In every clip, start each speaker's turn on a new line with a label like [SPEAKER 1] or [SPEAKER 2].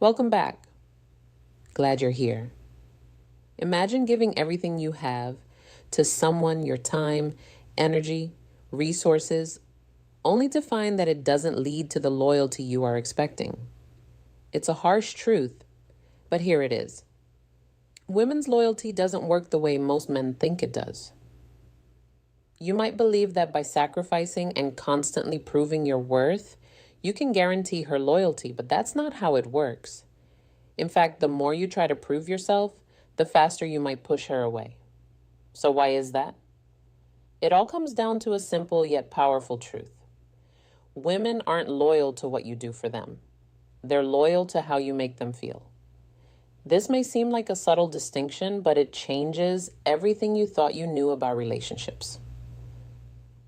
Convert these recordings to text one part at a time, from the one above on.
[SPEAKER 1] Welcome back. Glad you're here. Imagine giving everything you have to someone, your time, energy, resources, only to find that it doesn't lead to the loyalty you are expecting. It's a harsh truth, but here it is. Women's loyalty doesn't work the way most men think it does. You might believe that by sacrificing and constantly proving your worth, you can guarantee her loyalty, but that's not how it works. In fact, the more you try to prove yourself, the faster you might push her away. So why is that? It all comes down to a simple yet powerful truth. Women aren't loyal to what you do for them. They're loyal to how you make them feel. This may seem like a subtle distinction, but it changes everything you thought you knew about relationships.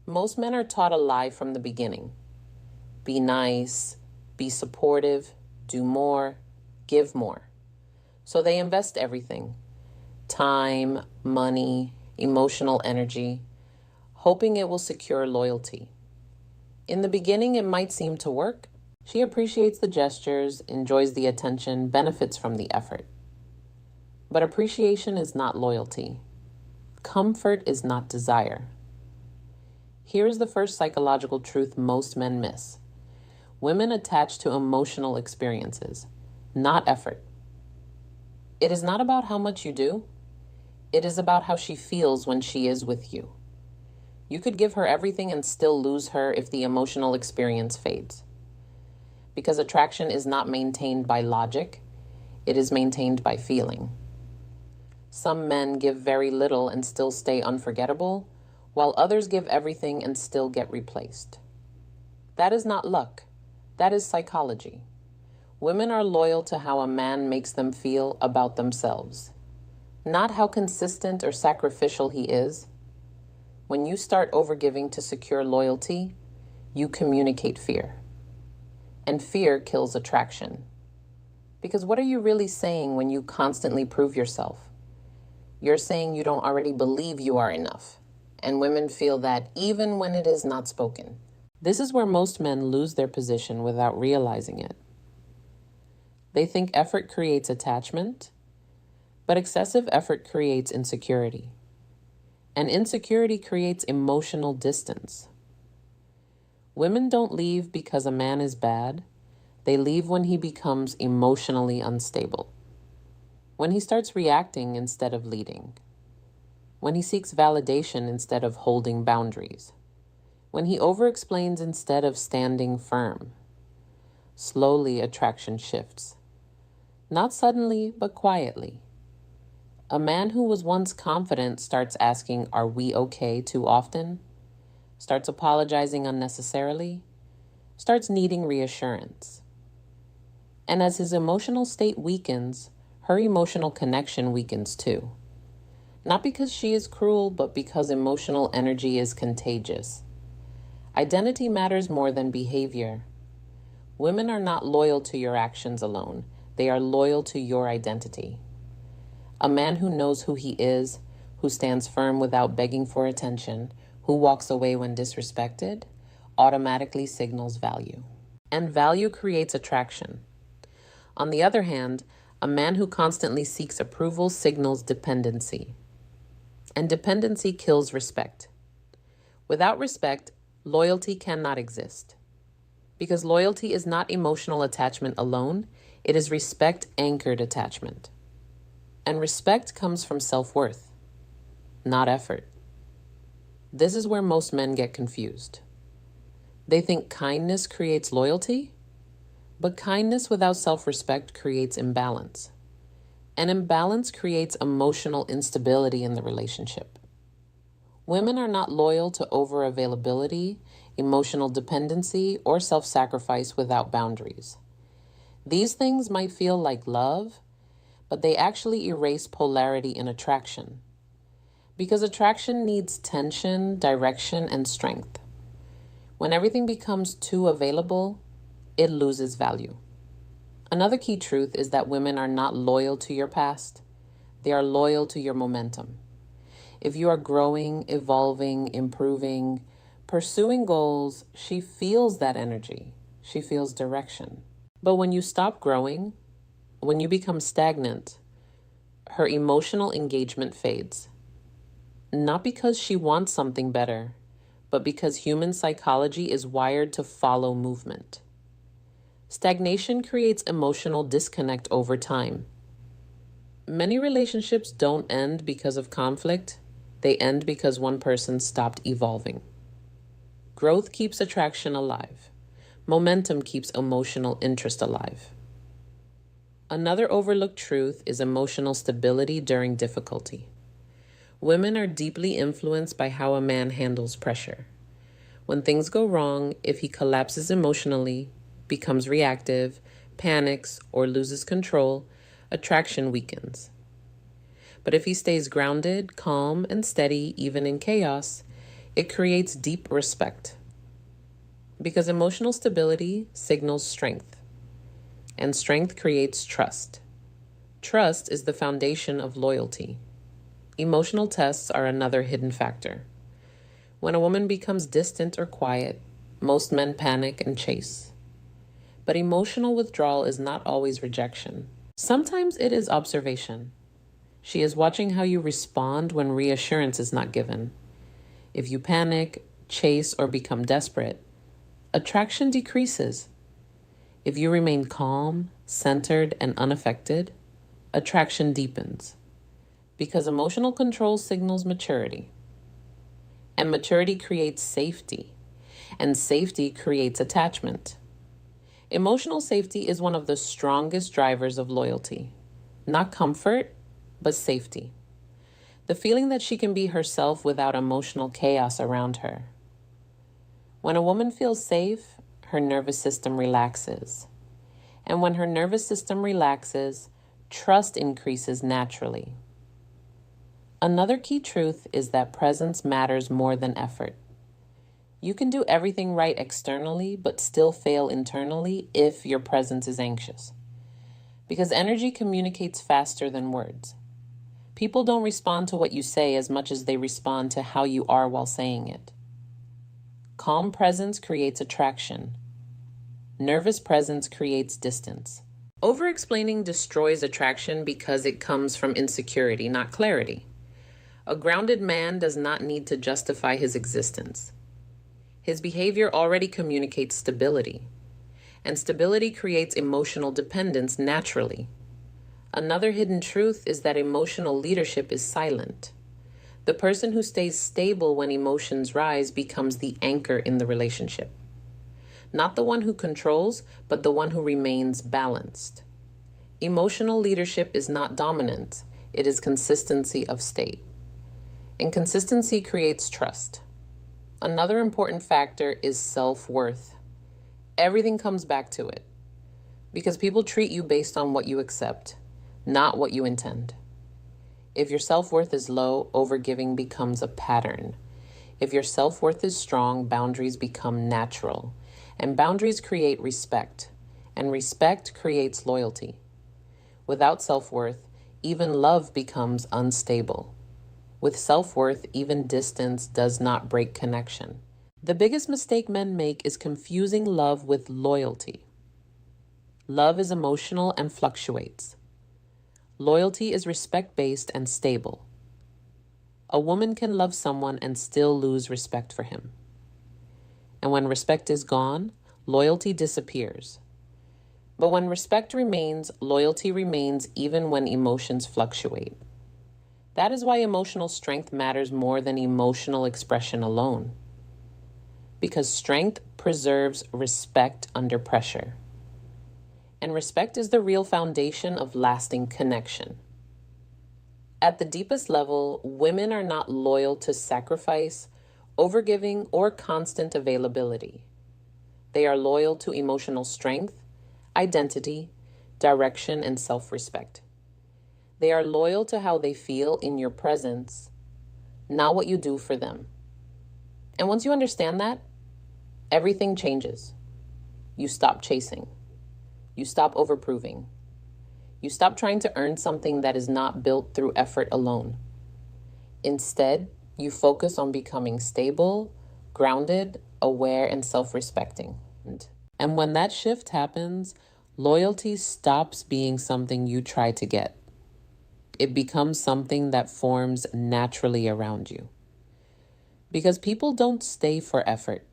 [SPEAKER 1] Most men are taught a lie from the beginning. Be nice, be supportive, do more, give more. So they invest everything: time, money, emotional energy, hoping it will secure loyalty. In the beginning, it might seem to work. She appreciates the gestures, enjoys the attention, benefits from the effort. But appreciation is not loyalty. Comfort is not desire. Here's the first psychological truth most men miss. Women attach to emotional experiences, not effort. It is not about how much you do. It is about how she feels when she is with you. You could give her everything and still lose her if the emotional experience fades. Because attraction is not maintained by logic, it is maintained by feeling. Some men give very little and still stay unforgettable, while others give everything and still get replaced. That is not luck. That is psychology. Women are loyal to how a man makes them feel about themselves, not how consistent or sacrificial he is. When you start overgiving to secure loyalty, you communicate fear. And fear kills attraction. Because what are you really saying when you constantly prove yourself? You're saying you don't already believe you are enough. And women feel that even when it is not spoken. This is where most men lose their position without realizing it. They think effort creates attachment, but excessive effort creates insecurity. And insecurity creates emotional distance. Women don't leave because a man is bad. They leave when he becomes emotionally unstable. When he starts reacting instead of leading. When he seeks validation instead of holding boundaries. When he over-explains instead of standing firm. Slowly, attraction shifts. Not suddenly, but quietly. A man who was once confident starts asking, "Are we okay?" too often. Starts apologizing unnecessarily. Starts needing reassurance. And as his emotional state weakens, her emotional connection weakens too. Not because she is cruel, but because emotional energy is contagious. Identity matters more than behavior. Women are not loyal to your actions alone. They are loyal to your identity. A man who knows who he is, who stands firm without begging for attention, who walks away when disrespected, automatically signals value. And value creates attraction. On the other hand, a man who constantly seeks approval signals dependency. And dependency kills respect. Without respect, loyalty cannot exist. Because loyalty is not emotional attachment alone, it is respect-anchored attachment. And respect comes from self-worth, not effort. This is where most men get confused. They think kindness creates loyalty, but kindness without self-respect creates imbalance. And imbalance creates emotional instability in the relationship. Women are not loyal to over-availability, emotional dependency, or self-sacrifice without boundaries. These things might feel like love, but they actually erase polarity in attraction. Because attraction needs tension, direction, and strength. When everything becomes too available, it loses value. Another key truth is that women are not loyal to your past. They are loyal to your momentum. If you are growing, evolving, improving, pursuing goals, she feels that energy. She feels direction. But when you stop growing, When you become stagnant, her emotional engagement fades. Not because she wants something better, but because human psychology is wired to follow movement. Stagnation creates emotional disconnect over time. Many relationships don't end because of conflict, they end because one person stopped evolving. Growth keeps attraction alive. Momentum keeps emotional interest alive. Another overlooked truth is emotional stability during difficulty. Women are deeply influenced by how a man handles pressure. When things go wrong, if he collapses emotionally, becomes reactive, panics, or loses control, attraction weakens. But if he stays grounded, calm, and steady, even in chaos, it creates deep respect. Because emotional stability signals strength, and strength creates trust. Trust is the foundation of loyalty. Emotional tests are another hidden factor. When a woman becomes distant or quiet, most men panic and chase. But emotional withdrawal is not always rejection. Sometimes it is observation. She is watching how you respond when reassurance is not given. If you panic, chase, or become desperate, attraction decreases. If you remain calm, centered, and unaffected, attraction deepens. Because emotional control signals maturity. And maturity creates safety. And safety creates attachment. Emotional safety is one of the strongest drivers of loyalty. Not comfort, but safety. The feeling that she can be herself without emotional chaos around her. When a woman feels safe, her nervous system relaxes. And when her nervous system relaxes, trust increases naturally. Another key truth is that presence matters more than effort. You can do everything right externally, but still fail internally if your presence is anxious. Because energy communicates faster than words. People don't respond to what you say as much as they respond to how you are while saying it. Calm presence creates attraction. Nervous presence creates distance. Over-explaining destroys attraction because it comes from insecurity, not clarity. A grounded man does not need to justify his existence. His behavior already communicates stability, and stability creates emotional dependence naturally. Another hidden truth is that emotional leadership is silent. The person who stays stable when emotions rise becomes the anchor in the relationship. Not the one who controls, but the one who remains balanced. Emotional leadership is not dominance, it is consistency of state. And consistency creates trust. Another important factor is self-worth. Everything comes back to it. Because people treat you based on what you accept, not what you intend. If your self-worth is low, overgiving becomes a pattern. If your self-worth is strong, boundaries become natural. And boundaries create respect. And respect creates loyalty. Without self-worth, even love becomes unstable. With self-worth, even distance does not break connection. The biggest mistake men make is confusing love with loyalty. Love is emotional and fluctuates. Loyalty is respect-based and stable. A woman can love someone and still lose respect for him. And when respect is gone, loyalty disappears. But when respect remains, loyalty remains even when emotions fluctuate. That is why emotional strength matters more than emotional expression alone. Because strength preserves respect under pressure. And respect is the real foundation of lasting connection. At the deepest level, women are not loyal to sacrifice, overgiving, or constant availability. They are loyal to emotional strength, identity, direction, and self-respect. They are loyal to how they feel in your presence, not what you do for them. And once you understand that, everything changes. You stop chasing. You stop overproving. You stop trying to earn something that is not built through effort alone. Instead, you focus on becoming stable, grounded, aware, and self-respecting. And when that shift happens, Loyalty stops being something you try to get. It becomes something that forms naturally around you. Because people don't stay for effort.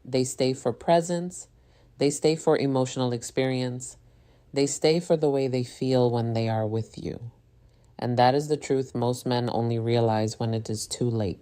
[SPEAKER 1] They stay for presence. They stay for emotional experience. They stay for the way they feel when they are with you. And that is the truth most men only realize when it is too late.